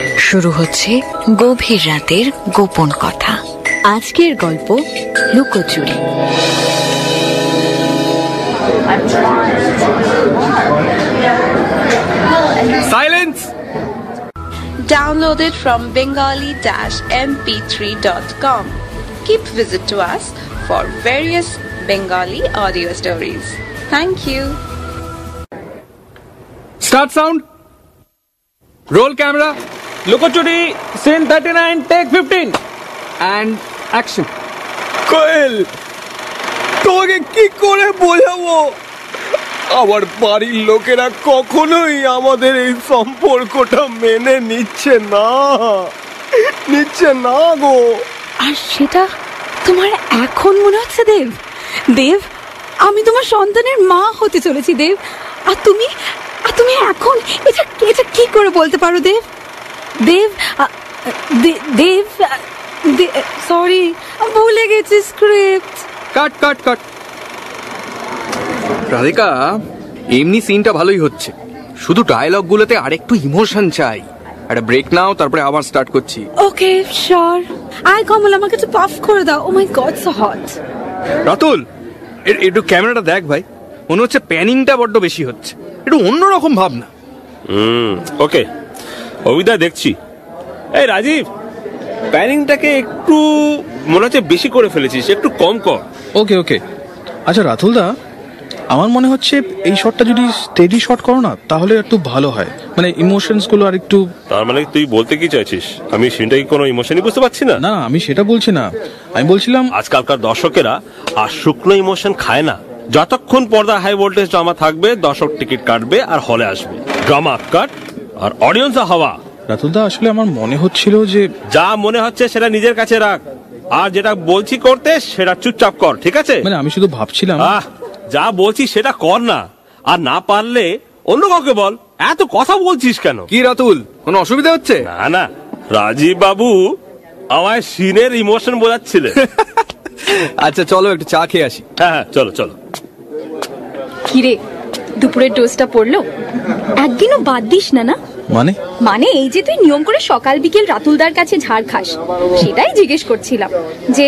শুরু হচ্ছে গভীর রাতের গোপন কথা। আজকের গল্প লুকোচুরি। Silence! Downloaded from bengali-mp3.com. Keep visit to us for various Bengali audio stories. Thank you. Start sound. Roll camera. Lukochuri, scene 39, take 15. And action. কোয়েল, তোমাকে কি করে বোঝাবো? আমার বাড়ির লোকেরা কখনোই আমাদের এই সম্পর্কটা মেনে নিচ্ছে না গো। আর সেটা তোমার এখন মনে হচ্ছে দেব? দেব, আমি তোমার সন্তানের মা হতে চলেছি দেব। আর তুমি এখন এটা কি করে বলতে পারো দেব? দেব দেব সরি, ভুলে গেছি স্ক্রিপ্ট। কাট। রাধিকা, এমনি সিনটা ভালোই হচ্ছে, শুধু ডায়লগ গুলোতে আরেকটু ইমোশন চাই। একটা ব্রেক নাও, তারপরে আবার স্টার্ট করছি। Okay sure. আই কমল, আমাকে একটু পাফ করে দাও। ও মাই গড, সো হট। রাতুল, একটু ক্যামেরাটা দেখ ভাই, মনে হচ্ছে প্যানিংটা বড্ড বেশি হচ্ছে, একটু অন্যরকম ভাবনা। ওকে, অভিদা দেখছি। এই রাজীব, প্যানিংটাকে একটু মনে হচ্ছে বেশি করে ফেলেছিস, একটু কম কর। ওকে। আচ্ছা রাতুল দা, আমার মনে হচ্ছে এই শটটা যদি স্টেডি শট করো না তাহলে একটু ভালো হয়, মানে ইমোশনস গুলো আর একটু। তার মানে তুই বলতে কি চাইছিস আমি সিনটাকে কোনো ইমোশনই বুঝতে পারছি না? না, আমি সেটা বলছি না, আমি বলছিলাম আজকালকার দর্শকেরা আর শুকনো ইমোশন খায় না। যতক্ষণ পর্দা হাই ভোল্টেজ ড্রামা থাকবে, দর্শক টিকিট কাটবে আর হলে আসবে। ড্রামা কাট আর অডিয়েন্স হওয়া। রাতুল দা, আসলে আমার মনে হচ্ছিল যে যা মনে হচ্ছে সেটা নিজের কাছে রাখ, আর যেটা বলছি করতে সেটা চুপচাপ কর, ঠিক আছে? মানে আমি শুধু ভাবছিলাম। যা বলছি সেটা কর না, আর না পারলে অন্য কাউকে বল। এত কথা বলছিস কেন? কি রাতুল, কোনো অসুবিধা হচ্ছে? না, রাজীব বাবু আমায় সিনের ইমোশন বোঝাচ্ছিলেন। আচ্ছা চলো একটু চা খেয়ে আসি। হ্যাঁ, চলো। কিরে, দুপুরের ডোজটা পড়লো? একদিনও বাদ দিস না? মানে এই যে তুই নিয়ম করে সকাল বিকেল রাতুলদার কাছে ঝাড় খাস, সেটাই জিজ্ঞেস করছিলাম যে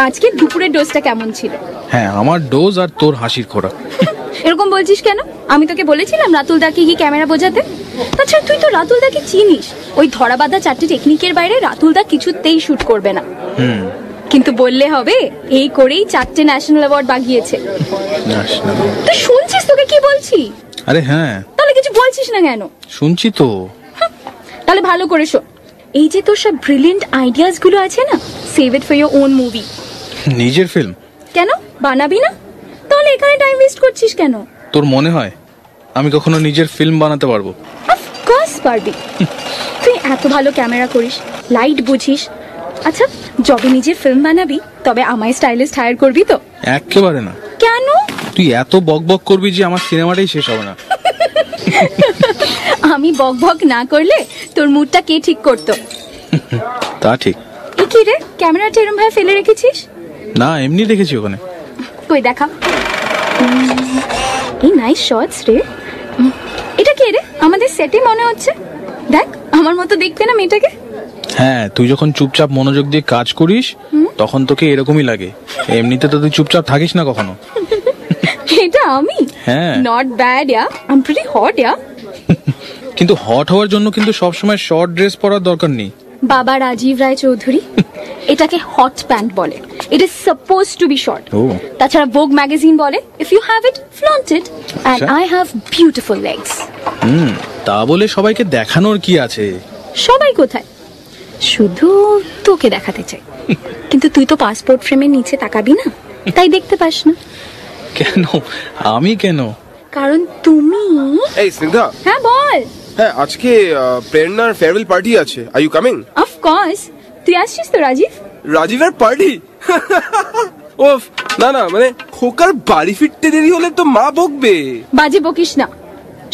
আজকে দুপুরের ডোজটা কেমন ছিল। হ্যাঁ, আমার ডোজ আর তোর হাসির খোরাক। এরকম বলছিস কেন? আমি তোকে বলেছিলাম রাতুলদাকে গিয়ে ক্যামেরা বোঝাতে? তাছাড়া তুই তো রাতুলদাকে চিনিস, ওই ধরা বাঁধা চারটি টেকনিকের বাইরে রাতুলদা কিছুতেই শুট করবে না। কিন্তু বললে হবে, এই করেই 4টে ন্যাশনাল অ্যাওয়ার্ড বাগিয়েছে। তুই শুনছিস তোকে কি বলছি? আরে হ্যাঁ। তাহলে কিছু বলছিস না কেন? শুনছি তো। তাহলে ভালো করে শোন। এই যে তোর সব ব্রিলিয়েন্ট আইডিয়াস গুলো আছে না, save it for your own movie. নিজের ফিল্ম কেন বানাবি না? তাহলে এখানে টাইম ওয়েস্ট করছিস কেন? তোর মনে হয় আমি কখনো নিজের ফিল্ম বানাতে পারবো? অফকোর্স পারবি। তুই এত ভালো ক্যামেরা করিস, লাইট বুঝিস। আচ্ছা, যবে নিজের ফিল্ম বানাবি তবে আমায় স্টাইলিস্ট হায়ার করবি তো? একেবারে না। কেন? তুই এত বকবক করবি যে আমার সিনেমাটাই শেষ হবে না। আমি বকবক না করলে তোর মুডটা কে ঠিক করতো? তা ঠিক। কি রে, ক্যামেরাটা এরম ভাবে ফেলে রেখেছিস? না, এমনি রেখেছি ওখানে। কই দেখা। এই নাইস শটস রে। এটা কে রে? আমাদের সেটে মনে হচ্ছে। দেখ, আমার মতো দেখতে না মেয়েটাকে? হ্যাঁ, তুই যখন চুপচাপ মনোযোগ দিয়ে কাজ করিস তখন তোকে এরকমই লাগে। এমনিতে তো তুই চুপচাপ থাকিস না কখনো। এটা আমি? হ্যাঁ। Not bad yeah, I am pretty hot yeah. কিন্তু হট হওয়ার জন্য কিন্তু সবসময় শর্ট ড্রেস পরার দরকার নেই। বাবা রাজীব রায় চৌধুরী, এটাকে হট প্যান্ট বলে। It is suppose to be short. তাছাড়া ভোগ ম্যাগাজিন বলে, if you have it flaunt it, and I have beautiful legs. তা বলে সবাইকে দেখানোর কি আছে? সবাই কোথায়, শুধু তোকে দেখাতে চাই। কিন্তু তুই তো পাসপোর্ট ফ্রেমের নিচে তাকাবি না, তাই দেখতে পাস না। কেন? আমি কেন? কারণ তুমি। এই স্নিগ্ধা। হ্যাঁ বল। হ্যাঁ, আজকে প্রেরণার ফেয়ারওয়েল পার্টি আছে, are you coming? Of course. তুই আসছিস তো রাজীব? রাজীবের পার্টি? ওফ, না, মানে খোকার বাড়ি ফিরতে দেরি হলে তো মা বকবে। বাজে বকিস না,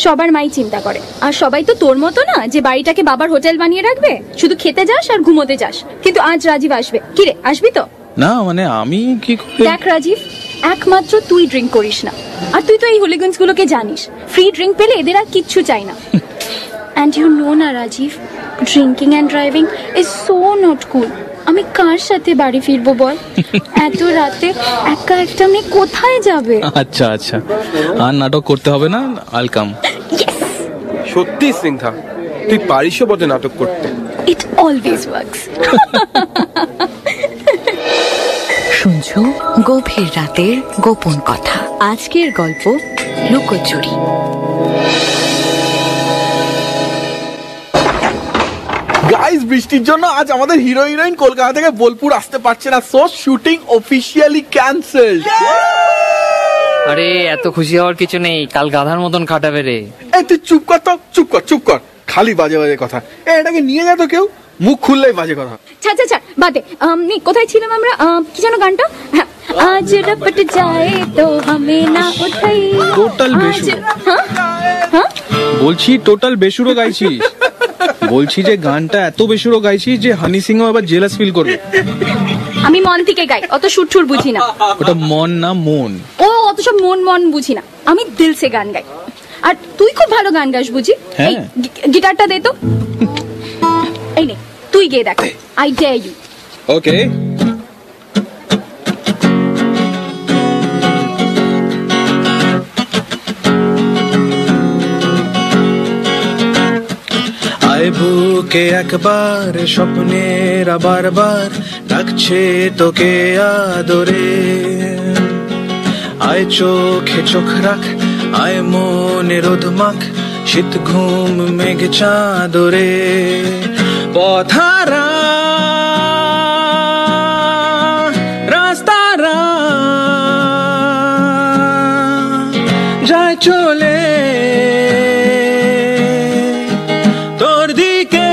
সবার মাই চিন্তা করে। আর সবাই তো তোর মতো না যে বাড়িটাকে বাবার হোটেল বানিয়ে রাখবে, শুধু খেতে যাস আর ঘুমোতে যাস। কিন্তু আজ রাজীব আসবে। কিরে, আসবি তো? না মানে আমি কি করে? দেখ রাজীব, একমাত্র তুই ড্রিঙ্ক করিস না, আর তুই তো এই হুলিগানস গুলোকে জানিস। ফ্রি ড্রিঙ্ক পেলে এদের আর কিচ্ছু চাই না। And you know না Rajeev, drinking and driving is so not cool. আমি কার সাথে বাড়ি ফিরবো বল? এত রাতে একা একটা মেয়ে কোথায় যাবে? আচ্ছা আচ্ছা, আর নাটক করতে হবে না, আল কাম। সত্যি স্নিগ্ধা, তুই পারিসও বটে নাটক করতে। ইট অলওয়েজ ওয়ার্কস। শুনছো গভীর রাতের গোপন কথা। আজকের গল্প লুকোচুরি। গাইস, বৃষ্টির জন্য আজ আমাদের হিরো হিরোইন কলকাতা থেকে বোলপুর আসতে পারছে না, সো শুটিং অফিসিয়ালি ক্যান্সেলড। আরে এত খুশি হওয়ার কিছু নেই, কাল গাধার মতন খাটাবে রে। এই তুই চুপ কর তো, চুপ কর, খালি বাজে বাজে কথা। এটাকে নিয়ে যা তো, কেউ মুখ খুললেই বাজে কথা। ছাড় বাদে। কোথায় ছিলাম আমরা? কি যেন গানটা? হ্যাঁ, আজ রপট যায় তো হামে না উঠাই। টোটাল বেসুরো। হ্যাঁ বলছি টোটাল বেসুরো গাইছিস। বলছি যে গানটা এত বেসুরো গাইছিস যে হানি সিংও আবার জেলাস ফিল করবে। আমি মন থেকে গাই, অত সুরছুর বুঝি না। ওটা মন না মন। ও অত সব মন বুঝি না, আমি দিল সে গান গাই। আর তুই খুব ভালো গান গাস বুঝি। এই গিটারটা দে তো। এই নে, তুই গেয়ে দেখ। I dare you. ওকে। আয় বুকে একবার স্বপ্নের বারবার ডাকছে তোকে আদরে। আয় চোখে চোখ রাখ, আয় মনে রোদ মাখ, শীত ঘুম মেঘ চাদরে। পথারা রাস্তারা যায় চলে তোর দিকে।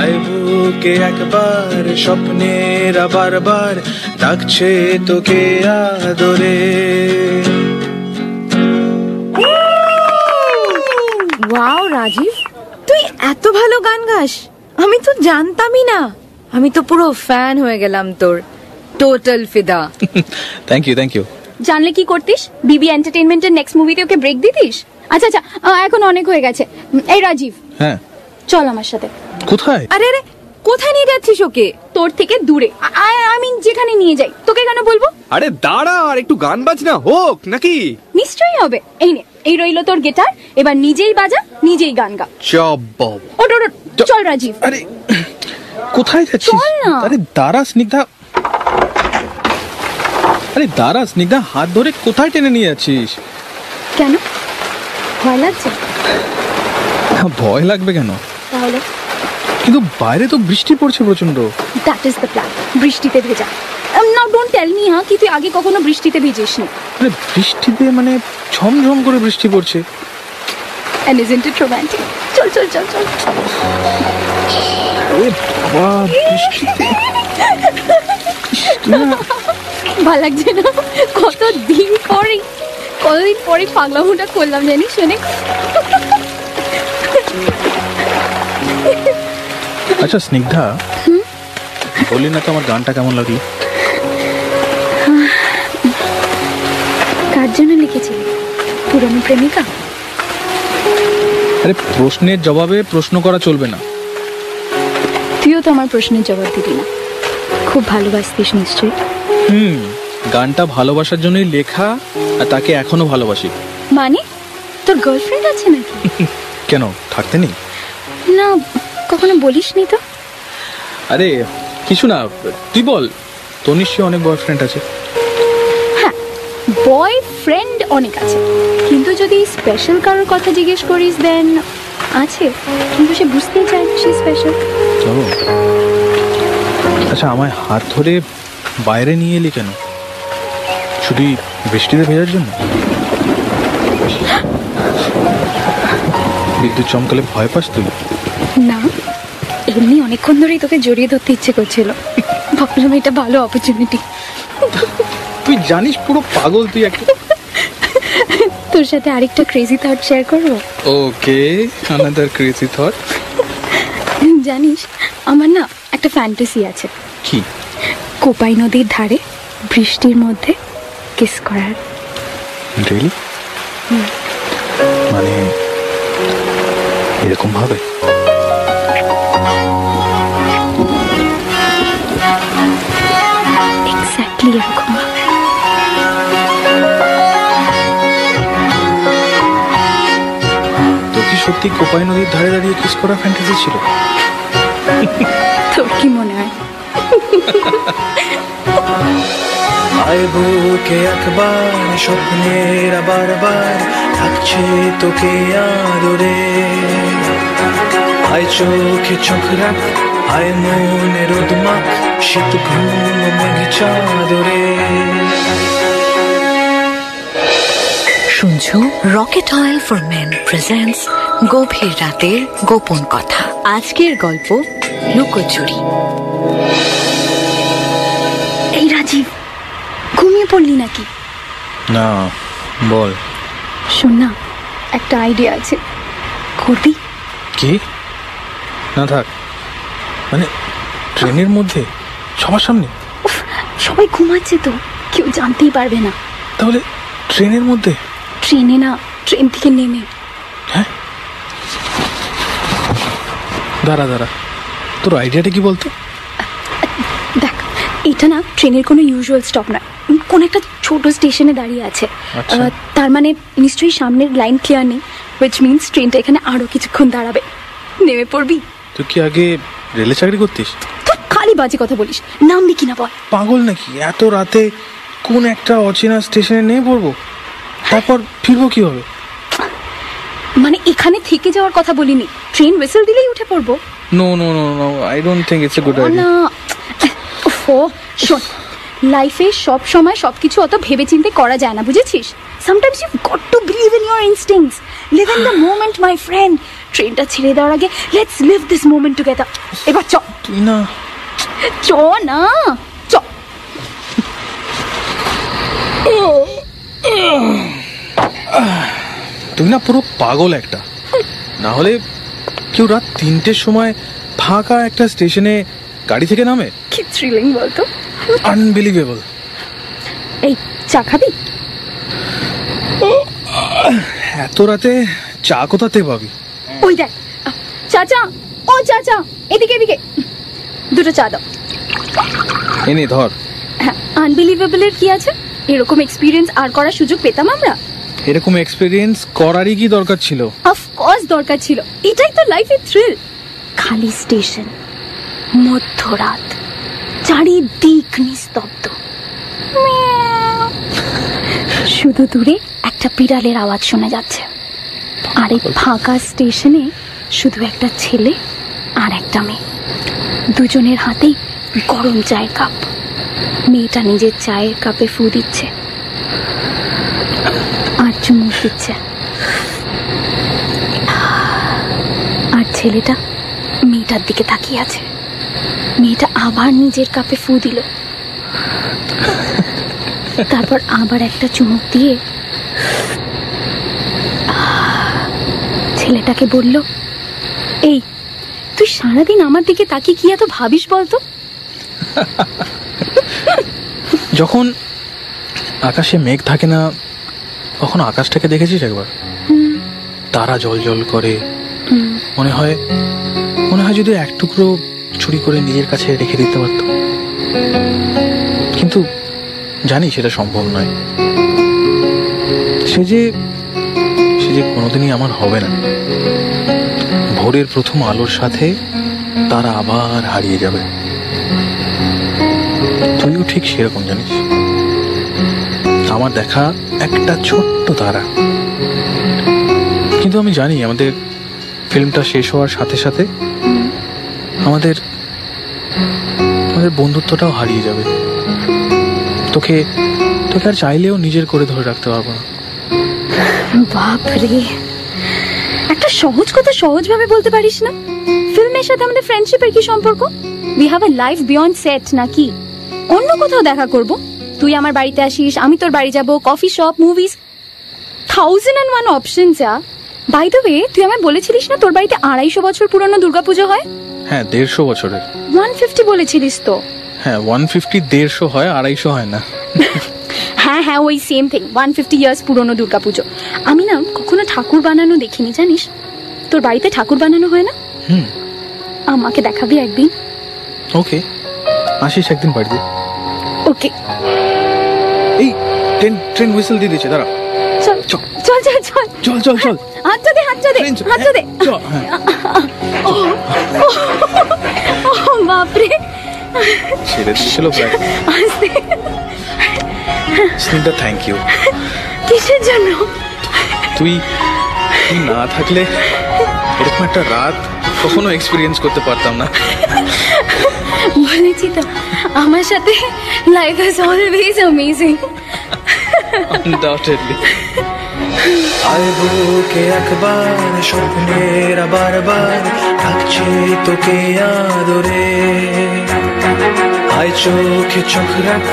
আয় বুকে একবার স্বপ্নের বারবার ডাকছে তোকে আদরে। ওয়াও রাজীব, তুই এত ভালো গান গাস, আমি তো জানতামই না। আমি তো পুরো ফ্যান হয়ে গেলাম তোর। টোটাল ফিদা। Thank you. জানলে কি করতিস? বিবি এন্টারটেইনমেন্টের নেক্সট মুভিতে ওকে ব্রেক দিতিস। আচ্ছা, এখন অনেক হয়ে গেছে। এই রাজীব, হ্যাঁ চল আমার সাথে। কোথায়? আরে কোথায় নিয়ে যাচ্ছিস ওকে? তোর থেকে দূরে। আমি যেখানে নিয়ে যাই তোকে কেন বলবো? আরে দাঁড়া, আর একটু গান বাজনা হোক নাকি? নিশ্চয়ই হবে। এই নে, এই রইলো তোর গিটার, এবার নিজেই বাজা, নিজেই গান গা। ওঠ, চল রাজীব। আরে কোথায় যাচ্ছিস? চল না। আরে দাঁড়া স্নিগ্ধা, হাত ধরে কোথায় টেনে নিয়ে যাচ্ছিস? কেন, ভয় লাগছে? ভয় লাগবে কেন? তাহলে কিন্তু বাইরে তো বৃষ্টি পড়ছে প্রচন্ড। দ্যাট ইজ দ্য প্ল্যান, বৃষ্টিতে ভেজা। নাও ডোন্ট টেল মি কি তুই আগে কখনো বৃষ্টিতে ভিজিসনি? আরে বৃষ্টিতে মানে ঝমঝম করে বৃষ্টি পড়ছে। And isn't it romantic? চল। ওরে বাবা, বৃষ্টিতে ভালো লাগছে না? কতদিন পরে পাগলামোটা করলাম জানিস শোনে। আচ্ছা স্নিগ্ধা, বললি না তো আমার গানটা কেমন লাগলো? কার জন্য লিখেছিলি? পুরনো প্রেমিকা? আরে প্রশ্নের জবাবে প্রশ্ন করা চলবে না। তুইও তো আমার প্রশ্নের জবাব দিবি না। খুব ভালোবাসতিস নিশ্চয়ই। গানটা ভালোবাসার জন্যই লেখা, আর তাকে এখনো ভালোবাসি। মানে তোর গার্লফ্রেন্ড আছে নাকি? কেন, থাকতে নেই? না, কখনো বলিসনি তো। আরে কিছু না, তুই বল, তোর নিশ্চয়ই অনেক বয়ফ্রেন্ড আছে। হ্যাঁ, বয়ফ্রেন্ড অনেক আছে, কিন্তু যদি স্পেশাল কারোর কথা জিজ্ঞেস করিস দেন আছে, কিন্তু সে বুঝতেই চায় সে স্পেশাল। আচ্ছা, আমায় হাত ধরে বাইরে নিয়ে এলি কেন? শুধু বৃষ্টিতে ভেজার জন্য? বিদ্যুৎ চমকালে ভয় পাস তুই? না, এমনি অনেকক্ষণ ধরেই তোকে জড়িয়ে ধরতে ইচ্ছে করছিল, ভাবলাম এটা ভালো অপরচুনিটি। তুই জানিস পুরো পাগল তুই একটা। তোর সাথে আরেকটা ক্রেজি থট শেয়ার করবো? ওকে, আনাদার ক্রেজি থট। জানিস আমার না একটা ফ্যান্টাসি আছে। কি? কোপাই নদীর ধারে বৃষ্টির মধ্যে কিস করার। রিয়েলি? মানে এরকম ভাবে? এক্স্যাক্টলি এরকম ভাবে। তোর কি সত্যি কোপাই নদীর ধারে দাঁড়িয়ে কিস করা ফ্যান্টাসি ছিল? তোর কি মনে হয়? আয় বুকে একবার স্বপ্নের বারবার থাকছে তোকে আদরে, আয় চোখে চোখ রাখ, আয় মনে রোদ মাখ, শীত ঘুম মেঘ চাদরে। শুনছো rocket oil for men presents গভীর রাতের গোপন কথা। আজকের গল্প লুকোচুরি। এই রাজীব, ঘুমিয়ে পড়লি নাকি? না, বল। শোন না, একটা আইডিয়া আছে, করবি? কি? না থাক, মানে ট্রেনের মধ্যে সবার সামনে? সবাই ঘুমাচ্ছে তো, কেউ জানতেই পারবে না। তাহলে ট্রেনের মধ্যে? ট্রেনে না, ট্রেন থেকে নেমে। হ্যাঁ, দাঁড়া দাঁড়া, তোর আইডিয়াটা কি বলতো? দেখ, এটা না ট্রেনের কোনো ইউজুয়াল স্টপ নয়, কোন একটা ছোট স্টেশনে দাঁড়িয়ে আছে। তার মানে নিশ্চয়ই সামনের লাইন ক্লিয়ার নেই, হুইচ মিনস ট্রেনটা এখানে আরো কিছুক্ষণ দাঁড়াবে। নেমে পড়বি? তুই কি আগে রেলে চাকরি করতিস? তুই খালি বাজে কথা বলিস, নামবি কিনা বল। পাগল নাকি? এত রাতে কোন একটা অচেনা স্টেশনে নেমে পড়বো, তারপর ফিরবো কিভাবে? মানে এখানে থেকে যাওয়ার কথা বলিনি, ট্রেন হুইসেল দিলেই উঠে পড়বো। No no no no, I don't think it's a good idea. না, ও শোন, লাইফে সব সময় সবকিছু অত ভেবেচিন্তে করা যায় না, বুঝেছিস? Sometimes you've got to believe in your instincts. Live in the moment, my friend. ট্রেনটা ছেড়ে দেওয়ার আগে let's live this moment together. এবার চ। তুই না, চ না, চ। তুই না পুরো পাগল একটা। না হলে কেউ রাত 3টের সময় ফাঁকা একটা স্টেশনে গাড়ি থেকে নামে? কি থ্রিলিং বলতো। আনবিলিভেবল। এই চা খাবি? এত রাতে চা কোথাতে পাবি? ওই দেখ, চাচা, ও চাচা, এদিকে এদিকে, দুটো চা দাও। এনে ধর। হ্যাঁ, আনবিলিভেবলের কি আছে? এরকম এক্সপিরিয়েন্স আর করার সুযোগ পেতাম আমরা। এরকম এক্সপেরিয়েন্স করারই কি দরকার ছিল? অফকোর্স দরকার ছিল, এটাই তো লাইফের থ্রিল। খালি স্টেশন, মধ্যরাত, চারিদিক নিস্তব্ধ, শুধু দূরে একটা বিড়ালের আওয়াজ শোনা যাচ্ছে। আর এই ফাঁকা স্টেশনে শুধু একটা ছেলে আর একটা মেয়ে, দুজনের হাতেই গরম চায়ের কাপ। মেয়েটা নিজের চায়ের কাপে ফু দিচ্ছে আর চুমুক দিচ্ছে, আর ছেলেটা মেয়েটার দিকে তাকিয়ে আছে। মেয়েটা আবার নিজের কাপে ফু দিল, তারপর আবার একটা চুমুক দিয়ে ছেলেটাকে বলল, এই তুই সারাদিন আমার দিকে তাকিয়ে কি এত ভাবিস বলতো? যখন আকাশে মেঘ থাকে না, তখন আকাশটাকে দেখেছিস একবার? তারা জল জল করে, মনে হয় যদি এক টুকরো চুরি করে নিজের কাছে রেখে দিতে পারত। কিন্তু জানি সেটা সম্ভব নয়। সে যে কোনোদিনই আমার হবে না। ভোরের প্রথম আলোর সাথে তারা আবার হারিয়ে যাবে। তুইও ঠিক সেরকম জানিস। আমার দেখা একটা ছোট্ট তারা। কিন্তু আমি জানি আমাদের ফিল্মটা শেষ হওয়ার সাথে সাথে আমাদের বন্ধুত্বটাও হারিয়ে যাবে। তোকে আর চাইলেও নিজের করে ধরে রাখতে পারবো না। বাপরে, একটা সহজ কথা সহজ ভাবে বলতে পারিস না? ফিল্মের সাথে আমাদের ফ্রেন্ডশিপের কি সম্পর্ক? We have a life beyond set নাকি? অন্য কোথাও দেখা করব, তুই আমার বাড়িতে আসিস, আমি তোর বাড়ি যাব, coffee shop, movies, 1001 options. By the way, তুই আমায় বলেছিলিস না তোর বাড়িতে 250 বছর পুরনো দুর্গাপুজো হয়? হ্যাঁ, 150 বছরের। 150 বলেছিলিস তো? হ্যাঁ, 150 150 হয়, 250 হয় না। হ্যাঁ, ওই সেম থিং, 150 ইয়ার্স পুরনো দুর্গাপুজো। আমি না কখনো ঠাকুর বানানো দেখিনি জানিস, তোর বাড়িতে ঠাকুর বানানো হয় না? আমাকে দেখাবি একদিন? ওকে, আসিস একদিন বাড়িতে। ওকে। এই ট্রেন হুইসেল দিয়ে দিয়েছে, দাঁড়া। চল চল চল চল চল চল চল চল। হাতটা দে, হাতটা দে, হাতটা দে। ও বাপরে, ছেড়ে দিচ্ছিল প্রায়। Snigdha, thank you. কিসের জন্য? তুই না থাকলে এরকম একটা রাত কখনো এক্সপিরিয়েন্স করতে পারতাম না। বলেছি তো, আমার সাথে life is always amazing. Undoubtedly. আয় বুকে একবার স্বপ্নের বারবার ডাকছে তোকে আদরে, আয় চোখে চোখ রাখ,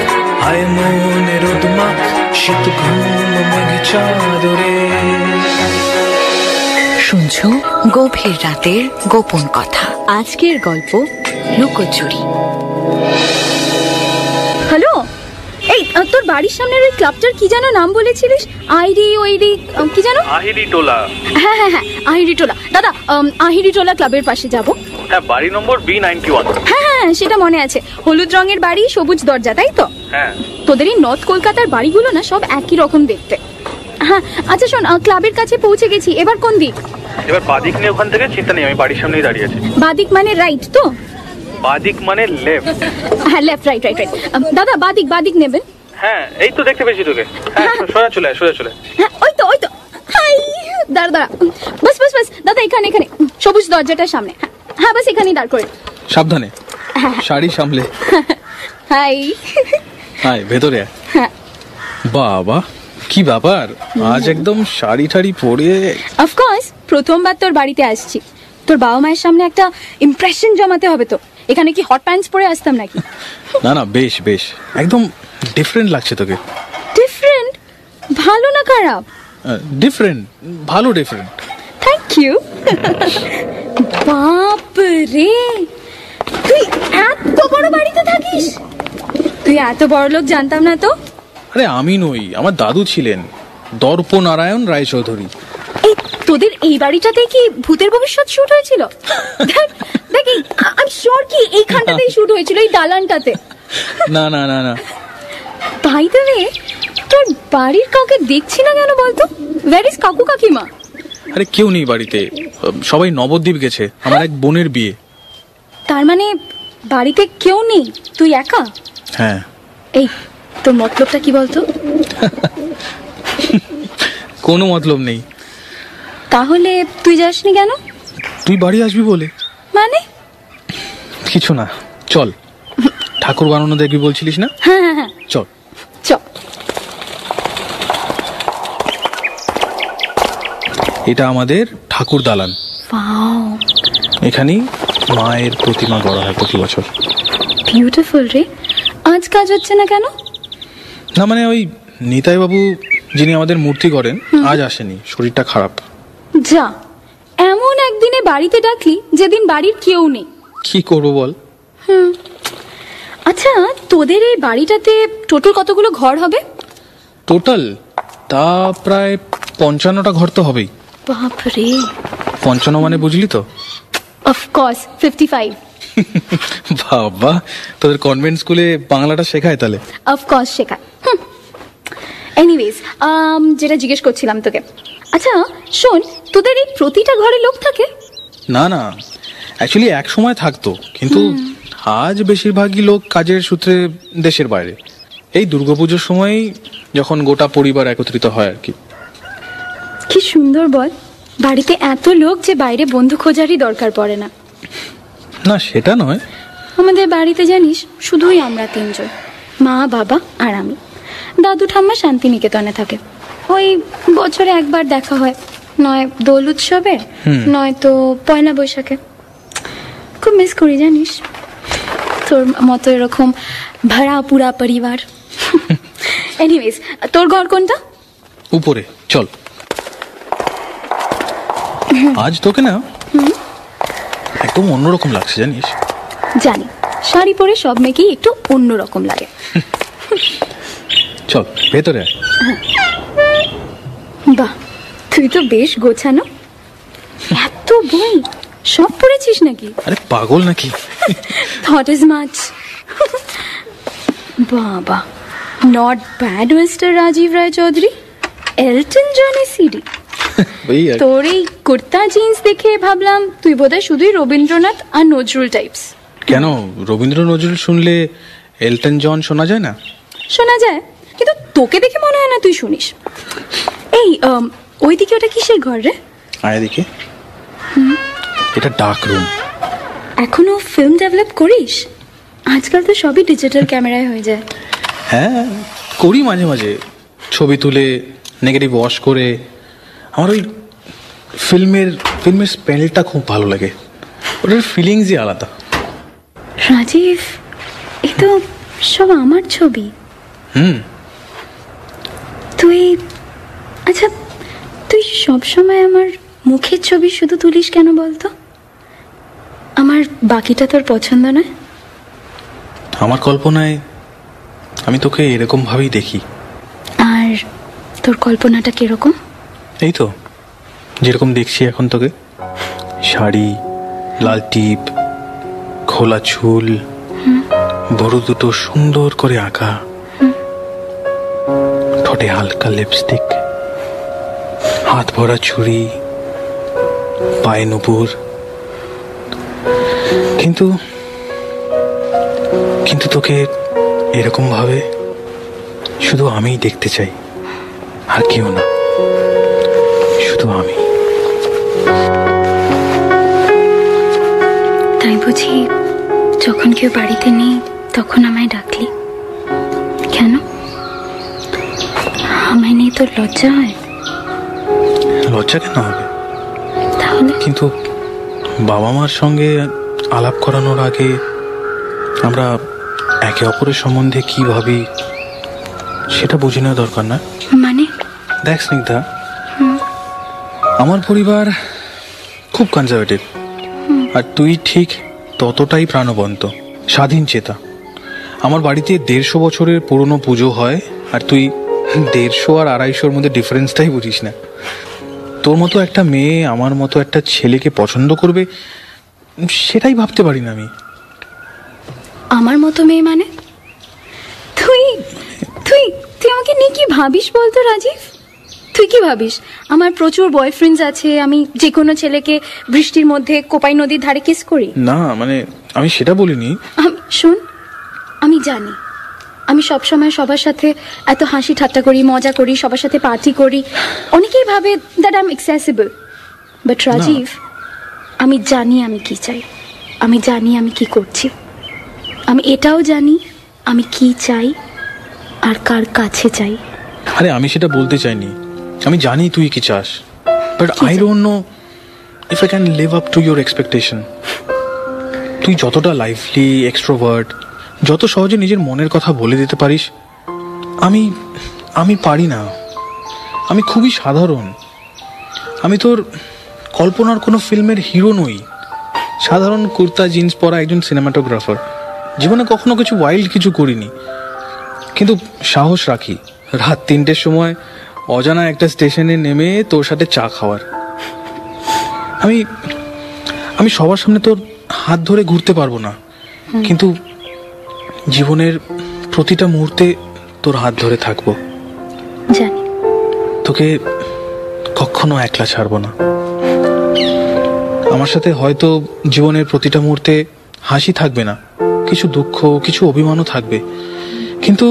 আয় মনে রোদ মাখ, শীত ঘুম মেঘ চাদরে। শুনছো গভীর রাতের গোপন কথা। আজকের গল্প লুকোচুরি। হ্যালো, এই তোর বাড়ির সামনের ওই ক্লাবটার কি যেন নাম বলেছিলিস? আইডি কি যেন? আহিরি টোলা। হ্যাঁ হ্যাঁ হ্যাঁ, আহিরি টোলা। দাদা, আহিরি টোলা ক্লাবের পাশে যাব। হ্যাঁ, বাড়ি নম্বর B91। হ্যাঁ হ্যাঁ, সেটা মনে আছে। হলুদ রঙের বাড়ি, সবুজ দরজা, তাই তো? হ্যাঁ। তোদের এই নর্থ কলকাতার বাড়িগুলো না সব একই রকম দেখতে। হ্যাঁ, আচ্ছা শোন, ক্লাবের কাছে পৌঁছে গেছি, এবার কোন দিক? এবার বাদিক নিয়ে ওখান থেকে, চিন্তা নেই, আমি বাড়ির সামনেই দাঁড়িয়ে আছি। বাদিক মানে রাইট তো? বাদিক মানে লেফট। হ্যাঁ, লেফট রাইট রাইট রাইট। দাদা, বাদিক নেবেন? হ্যাঁ, এই তো দেখতে পেয়েছি তোকে। হ্যাঁ, সোজা চলে সোজা চলে। হ্যাঁ, ওই তো হাই, দাঁড়া বাস বাস বাস। দাদা, এখানে সবুজ দরজাটার সামনে। হ্যাঁ, বাস এখানেই দাঁড় করে। সাবধানে, শাড়ি সামলে। হাই হাই, ভেতরে আয়। হ্যাঁ। বাবা, কি ব্যাপার, আজ একদম শাড়ি ঠাড়ি পরে। অফকোর্স, প্রথমবার তোর বাড়িতে আসছি। তোর বাবা মায়ের সামনে একটা ইমপ্রেশন জমাতে হবে তো। এখানে কি হট প্যান্টস পরে আসতাম নাকি? না না, বেশ বেশ, একদম ডিফারেন্ট লাগছে তোকে। ডিফারেন্ট? ভালো না খারাপ? ডিফারেন্ট, ভালো ডিফারেন্ট। Thank you. বাপ রে, তুই এত বড় বাড়িতে থাকিস? তুই এত বড় লোক জানতাম না তো। আরে আমি নই, আমার দাদু ছিলেন, দর্প নারায়ণ রায়চৌধুরী। এই তোদের এই বাড়িটাতে কি ভূতের ভবিষ্যৎ শুট হয়েছিল? দেখ, আমি শিওর কি এইখানটাতেই শুট হয়েছিল, এই দালানটাতে। না না না না। বাই দ্য ওয়ে, তোর বাড়ির কাউকে দেখছি না কেন বলতো? ওয়্যার ইজ কাকু কাকিমা? আরে কেউ নেই বাড়িতে, সবাই নবদ্বীপ গেছে, আমার এক বোনের বিয়ে। তার মানে বাড়িতে কেউ নেই, তুই একা? হ্যাঁ। এই, তোর মতলবটা কি বলতো? কোনো মতলব নেই। তাহলে তুই যাসনি কেন? তুই বাড়ি আসবি বলে। মানে? কিছু না, চল ঠাকুর বানানো দেখবি বলছিলিস না? হ্যাঁ হ্যাঁ হ্যাঁ, চল চল। এটা আমাদের ঠাকুর দালান। ওয়াও, এখানেই মায়ের প্রতিমা গড়া হয় প্রতি বছর। বিউটিফুল রে। আজ কাজ হচ্ছে না কেন? না মানে ওই নিতাই বাবু যিনি আমাদের মূর্তি করেন আজ আসেনি, শরীরটা খারাপ। যা, এমন একদিনে বাড়িতে ডাকলি যেদিন বাড়ির কেউ নেই। কি করবো বল। আচ্ছা, তোদের এই বাড়িটাতে টোটাল কতগুলো ঘর হবে? টোটাল তা প্রায় 55টা ঘর তো হবেই। বাপরে। 55 মানে বুঝলি তো? অফকোর্স 55। বাবা, তোদের কনভেন্ট স্কুলে বাংলাটা শেখায় তাহলে? অফকোর্স শেখায়। এনিওয়েজ, যেটা জিজ্ঞেস করছিলাম তোকে, আচ্ছা শোন, তোদের এই প্রতিটা ঘরে লোক থাকে? না না, অ্যাকচুয়ালি এক সময় থাকতো, কিন্তু আজ বেশিরভাগই লোক কাজের সূত্রে দেশের বাইরে। এই দুর্গাপুজোর সময় যখন গোটা পরিবার একত্রিত হয় আর কি। কি সুন্দর বল, বাড়িতে এত লোক যে বাইরে বন্ধু খোঁজারই দরকার পড়ে না। না সেটা নয়, আমাদের বাড়িতে জানিস শুধুই আমরা তিনজন, মা বাবা আর আমি। দাদু ঠাম্মা শান্তিনিকেতনে থাকে, ওই বছরে একবার দেখা হয়, নয় দোল উৎসবে, নয় তো পয়লা বৈশাখে। খুব মিস করি জানিস তোর মতো এরকম ভাড়া পুরা পরিবার। এনিওয়েজ, তোর ঘর কোনটা? উপরে চল। আজ তোকে না একদম অন্যরকম লাগছে জানিস? জানি, শাড়ি পরে সব মেয়েকেই একটু অন্যরকম লাগে। চল ভেতরে আয়। বাহ, তুই তো বেশ গোছানো। এত বই সব পড়েছিস নাকি? আরে পাগল নাকি? Thought as much. বাবা, not bad, Mr. Rajiv Rai Chaudhary. Elton John CD. তোর এই কুর্তা জিন্স দেখে ভাবলাম তুই বোধহয় শুধুই রবীন্দ্রনাথ আর নজরুল টাইপস। কেন, রবীন্দ্র নজরুল শুনলে এলটন জন শোনা যায় না? শোনা যায়, কিন্তু তোকে দেখে মনে হয় না তুই শুনিস। এই ওইদিকে ওটা কিসের ঘর রে? আয় এদিকে। এটা ডার্ক রুম। এখনো ফিল্ম ডেভেলপ করিস? আজকাল তো সবই ডিজিটাল ক্যামেরায় হয়ে যায়। হ্যাঁ করি, মাঝে মাঝে ছবি তুলে নেগেটিভ ওয়াশ করে। আমার ওই ফিল্মের স্মেলটা খুব ভালো লাগে, ওটার ফিলিংসই আলাদা। রাজীব, এ তো সব আমার ছবি। তুই আচ্ছা, তুই সবসময় আমার মুখের ছবি শুধু তুলিস কেন বলতো? আমার বাকিটা তোর পছন্দ নয়? আমার কল্পনায় আমি তোকে এরকম ভাবেই দেখি। আর তোর কল্পনাটা কিরকম? এই তো যেরকম দেখছি এখন তোকে, শাড়ি, লাল টিপ, খোলা চুল, বড় দুটো সুন্দর করে আঁকা, ঠোঁটে হালকা লিপস্টিক, হাত ভরা ছুরি, পায়ে নুপুর। কিন্তু কিন্তু তোকে এরকম ভাবে শুধু আমিই দেখতে চাই, আর কেউ না, শুধু আমি। তাই বুঝি যখন কেউ বাড়িতে নেই তখন আমায় ডাকলি? কেন, আমায় নিয়ে তোর লজ্জা হয়? লজ্জা কেন হবে? তাহলে? কিন্তু বাবা মার সঙ্গে আলাপ করানোর আগে আমরা একে অপরের সম্বন্ধে কি ভাবি সেটা বুঝে নেওয়া দরকার না? মানে? দেখ স্নিগ্ধা, আমার পরিবার খুব কনজারভেটিভ, আর তুই ঠিক ততটাই প্রাণবন্ত, স্বাধীন চেতা। আমার বাড়িতে 150 বছরের পুরনো পুজো হয়, আর তুই 150 আর 250-র মধ্যে ডিফারেন্সটাই বুঝিস না। তোর মতো একটা মেয়ে আমার মতো একটা ছেলেকে পছন্দ করবে সেটাই ভাবতে পারি না আমি। আমার মতো মেয়ে মানে? তুই তুই তুই আমাকে নিয়ে কি ভাবিস বলতো রাজীব? তুই কি ভাবিস আমার প্রচুর বয়ফ্রেন্ডস আছে, আমি যে কোনো ছেলেকে বৃষ্টির মধ্যে কোপাই নদীর ধারে কিস করি? না মানে আমি সেটা বলিনি। শোন, আমি জানি আমি সবসময় সবার সাথে এত হাসি ঠাট্টা করি, মজা করি, সবার সাথে পার্টি করি, অনেকেই ভাবে that I am accessible. But Rajeev, আমি জানি আমি কি চাই, আমি জানি আমি কি করছি, আমি এটাও জানি আমি কি চাই আর কার কাছে চাই। আরে আমি সেটা বলতে চাইনি, আমি জানি তুই কি চাস, but I don't know if I can live up to your expectation. তুই যতটা লাইভলি, এক্সট্রোভার্ট, যত সহজে নিজের মনের কথা বলে দিতে পারিস, আমি পারি না। আমি খুবই সাধারণ, আমি তোর কল্পনার কোনো ফিল্মের হিরো নই। সাধারণ কুর্তা জিন্স পরা একজন সিনেমাটোগ্রাফার, জীবনে কখনো কিছু ওয়াইল্ড কিছু করিনি, কিন্তু সাহস রাখি রাত 3টের সময় অজানা একটা স্টেশনে নেমে তোর সাথে চা খাওয়ার। আমি সবার সামনে তোর হাত ধরে ঘুরতে পারবো না, কিন্তু জীবনের প্রতিটা মুহূর্তে তোর হাত ধরে থাকবো। জানি তোকে কখনো একলা ছাড়বো না। আমার সাথে হয়তো জীবনের প্রতিটা মুহূর্তে হাসি থাকবে না, কিছু দুঃখ, কিছু অভিমানও থাকবে, কিন্তু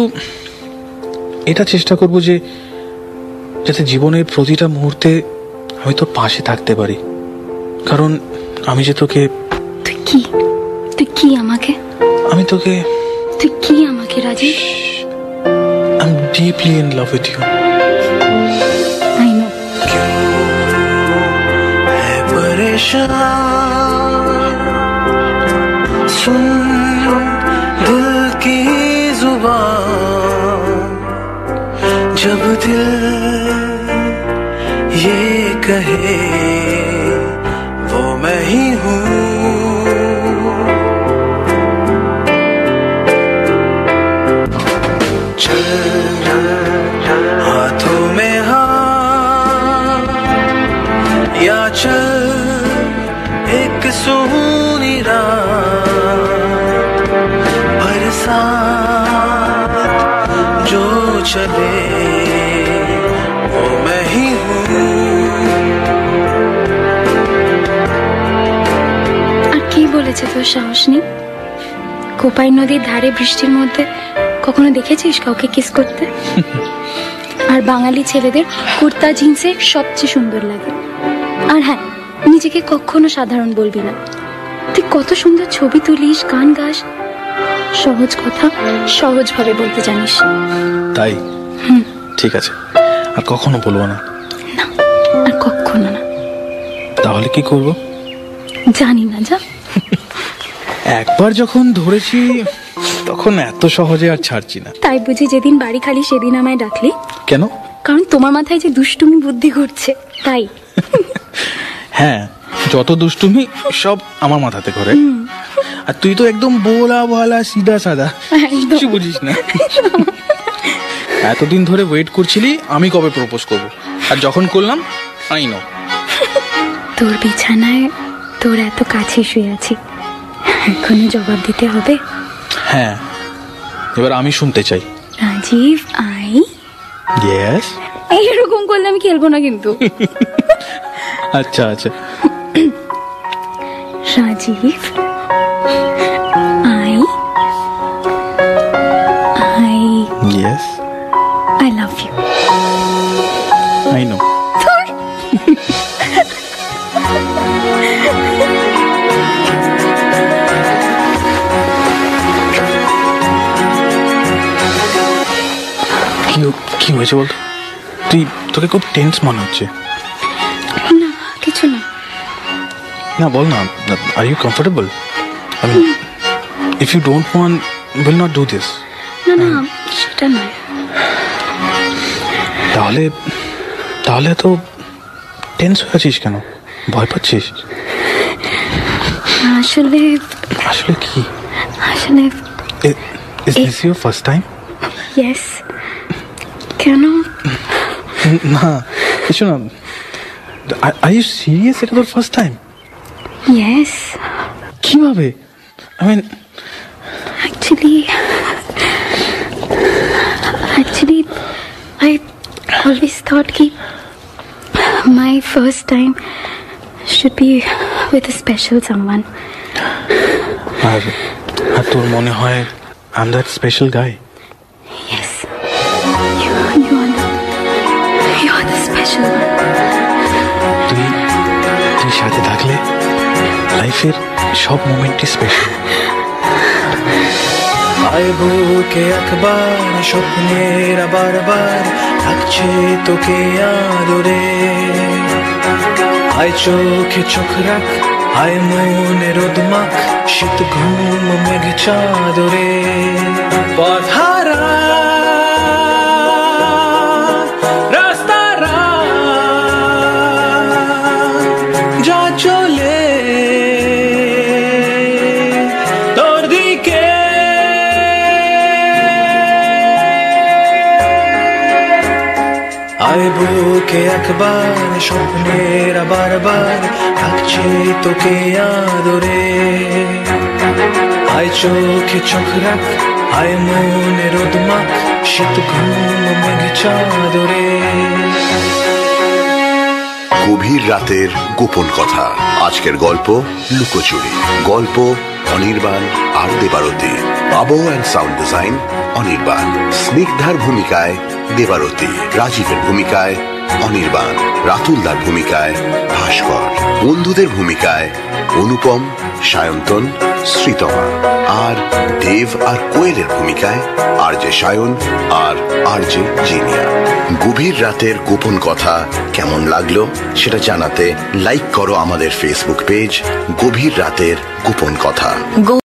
এটা চেষ্টা করবো যে যাতে জীবনের প্রতিটা মুহূর্তে আমি তোর পাশে থাকতে পারি, কারণ আমি যে তোকে। তুই কি আমাকে? আমি তোকে। তুই কি আমাকে Rajib? I'm deeply in love with you. I know. है परेशान, सुन दिल की जुबान, जब दिल ये कहे वो मैं ही हूँ। हाथों में हाथ या चल सुनी रात बरसात जो चले वो मैं ही हूँ। আর কি বলেছে তোর সাহস নেই? কোপাই নদীর ধারে বৃষ্টির মধ্যে কখনো দেখেছিস কাউকে কিস করতে? আর বাঙালি ছেলেদের কুর্তা জিন্সে সবচেয়ে সুন্দর লাগে। আর হ্যাঁ, নিজেকে কখনো সাধারণ বলবি না। তুই কত সুন্দর ছবি তুলিস, গান গাস, সহজ কথা সহজভাবে বলতে জানিস। তাই? ঠিক আছে, আর কখনো বলবো না। না, আর কখনো না। তাহলে কি করব? জানি না, যা। একবার যখন ধরেছি তখন এত সহজে আর ছাড়ছি না। তাই বুঝি যেদিন বাড়ি খালি সেদিন আমায় ডাকলি? কেন? কারণ তোমার মাথায় যে দুষ্টুমি বুদ্ধি ঘুরছে, তাই। হ্যাঁ, যত দুষ্টুমি সব আমার মাথাতে করে। আর তুই তো একদম বোলা ভালা সিধা সাদা, কিছু বুঝিস না। এতদিন ধরে ওয়েট করছিলি আমি কবে প্রপোজ করব, আর যখন করলাম আই নো। তোর বিছানায় তোর এত কাছে শুয়ে আছি, এখনো জবাব দিতে হবে? হ্যাঁ, এবার আমি শুনতে চাই। রাজীব, আই। ইয়েস। এইরকম করলে আমি খেলবো না কিন্তু। আচ্ছা আচ্ছা। Rajeev, I. Yes. I love you. I know. কি হয়েছে বলতো? তোকে খুব টেন্স মনে হচ্ছে। না, কিছু না। না, বল না। Are you comfortable? I mean, if you don't want, will not do this. না না, সেটা নয়। তাহলে তো টেন্স হয়ে আছিস কেন? ভয় পাচ্ছিস? আসলে কি? আসলে is this your first time? Yes. কেন? না, কিছু না। Are you serious? এটা তোর ফার্স্ট টাইম? ইয়েস। কিভাবে? I mean, actually I always thought ki my first time should be with a special someone. আর তোর মনে হয় I'm that special guy? Yes, you are the special one. তুই সাথে থাকলে লাইফের সব মোমেন্টই স্পেশাল। আয় বুকে একবার স্বপ্নের বারবার থাকছে তোকে আদরে, আয় চোখে চোখ রাখ, আয় মনে রোদ মাখ, শীত ঘুম মেঘ চাদরে। পথহারা রাস্তারা যা চলে তোর দিকে, আয় বুকে একবার স্বপ্নের বারবার থাকছে তোকে আদরে, আয় চোখে চোখ রাখ, আয় মনে রোদ মাখ, শীত ঘুম মেঘ চাদরে। গভীর রাতের গোপন কথা। আজকের গল্প লুকোচুরি। গল্প অনির্বাণ আর দেবারতী। আবহ অ্যান্ড সাউন্ড ডিজাইন অনির্বাণ। স্নিগ্ধার ভূমিকায় দেবারতী, রাজীবের ভূমিকায় অনির্বাণ, রাতুলদার ভূমিকায় ভাস্কর, বন্ধুদের ভূমিকায় অনুপম, সায়ন্তন, শ্রীতমা, আর দেব আর কোয়েলের ভূমিকায় আরজে সায়ন আর আরজে জিনিয়া। গভীর রাতের গোপন কথা কেমন লাগলো সেটা জানাতে লাইক করো আমাদের ফেসবুক পেজ গভীর রাতের গোপন কথা।